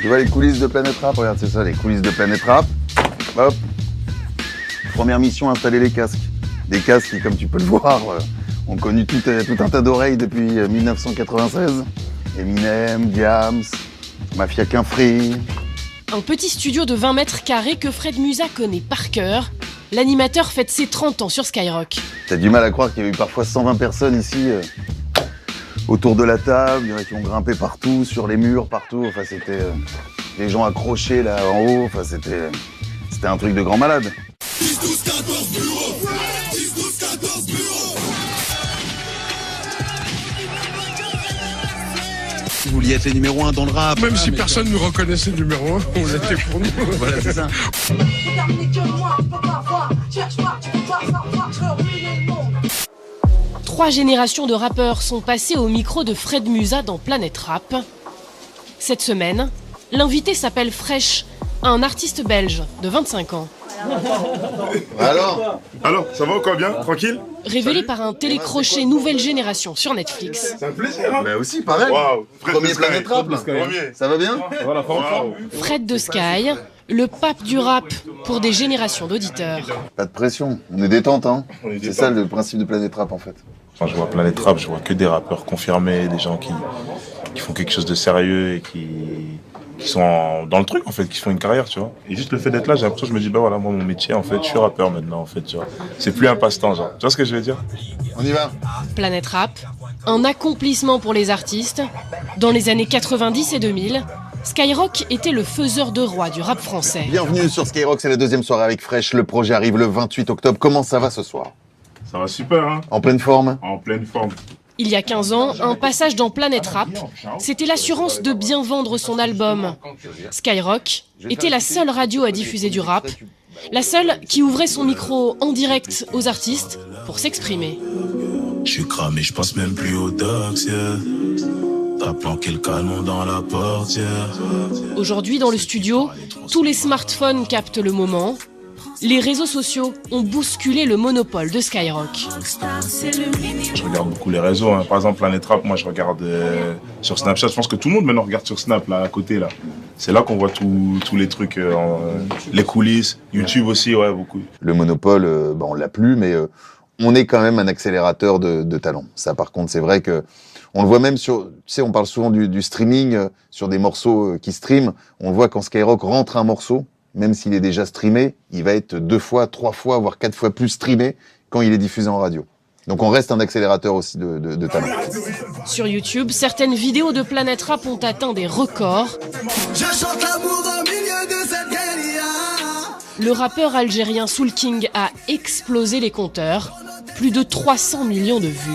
Tu vois les coulisses de Planète Rap? Regarde, c'est ça, les coulisses de Planète Rap. Hop. Première mission, installer les casques. Des casques qui, comme tu peux le voir, ont connu tout un tas d'oreilles depuis 1996. Eminem, Diams, Mafia Quinfree. Un petit studio de 20 mètres carrés que Fred Musa connaît par cœur. L'animateur fête ses 30 ans sur Skyrock. T'as du mal à croire qu'il y a eu parfois 120 personnes ici autour de la table. Il y en a qui ont grimpé partout, sur les murs, partout. Enfin, c'était les gens accrochés là en haut. Enfin, c'était un truc de grand malade. 10, 12, 14 bureaux. 10, 12, 14 bureaux. Vous vouliez être les numéros 1 dans le rap. Même si personne ne nous reconnaissait numéro 1, on l'était pour nous. Voilà, c'est ça. Trois générations de rappeurs sont passées au micro de Fred Musa dans Planète Rap. Cette semaine, l'invité s'appelle Fresh, un artiste belge de 25 ans. Alors, ça va encore bien? Tranquille? Révélé par un télécrochet nouvelle génération sur Netflix. C'est un plaisir, hein? bah aussi, pareil. Waouh! Premier Planète Rap, là. Premier. Ça va bien? Voilà, wow. Fred de Sky, le pape du rap pour des générations d'auditeurs. Pas de pression, on est détente, hein. On est C'est détente. ça le principe de Planète Rap, en fait. Quand je vois Planète Rap, je vois que des rappeurs confirmés, des gens qui font quelque chose de sérieux et qui sont dans le truc, en fait, qui font une carrière, tu vois. Et juste le fait d'être là, j'ai l'impression, je me dis, bah voilà, moi, mon métier, en fait, je suis rappeur maintenant, en fait, tu vois. C'est plus un passe-temps, genre. Tu vois ce que je veux dire? On y va. Planète Rap, un accomplissement pour les artistes. Dans les années 90 et 2000, Skyrock était le faiseur de roi du rap français. Bienvenue sur Skyrock, c'est la deuxième soirée avec Fresh. Le projet arrive le 28 octobre. Comment ça va ce soir? Ça va super, hein? En pleine forme? En pleine forme. Il y a 15 ans, un passage dans Planète Rap, c'était l'assurance de bien vendre son album. Skyrock était la seule radio à diffuser du rap, la seule qui ouvrait son micro en direct aux artistes pour s'exprimer. Je suis cramé, je pense même plus au dox, yeah. T'as planqué le canon dans la portière. Aujourd'hui, dans le studio, tous les smartphones captent le moment. Les réseaux sociaux ont bousculé le monopole de Skyrock. Je regarde beaucoup les réseaux, hein. Par exemple, Planète Rap, moi, je regarde sur Snapchat. Je pense que tout le monde maintenant regarde sur Snap, là, à côté, là. C'est là qu'on voit tous les trucs, les coulisses, YouTube aussi, ouais, beaucoup. Le monopole, on l'a plus, mais on est quand même un accélérateur de talent. Ça, par contre, c'est vrai que on le voit même sur, tu sais, on parle souvent du streaming, sur des morceaux qui streament. On le voit quand Skyrock rentre un morceau, même s'il est déjà streamé, il va être 2 fois, 3 fois, voire 4 fois plus streamé quand il est diffusé en radio. Donc on reste un accélérateur aussi de talent. Sur YouTube, certaines vidéos de Planète Rap ont atteint des records. Je chante l'amour au milieu de cette guérilla. Le rappeur algérien Soul King a explosé les compteurs. Plus de 300 millions de vues.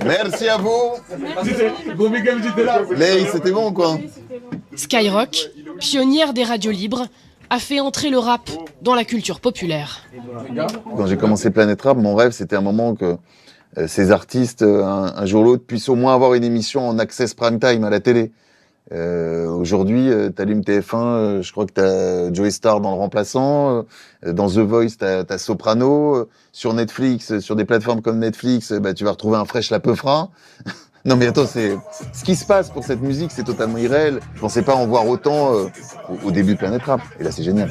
Merci à vous. Lay, c'était bon quoi. Skyrock, pionnière des radios libres, a fait entrer le rap dans la culture populaire. Quand j'ai commencé Planète Rap, mon rêve c'était un moment que ces artistes, un jour ou l'autre, puissent au moins avoir une émission en access prime time à la télé. Aujourd'hui, t'allumes TF1, je crois que t'as Joey Starr dans Le Remplaçant, dans The Voice t'as Soprano, sur Netflix, sur des plateformes comme Netflix, tu vas retrouver un Fresh la Peufra. Non mais attends, c'est ce qui se passe pour cette musique, c'est totalement irréel. Je pensais pas en voir autant au début de Planète Rap, et là c'est génial.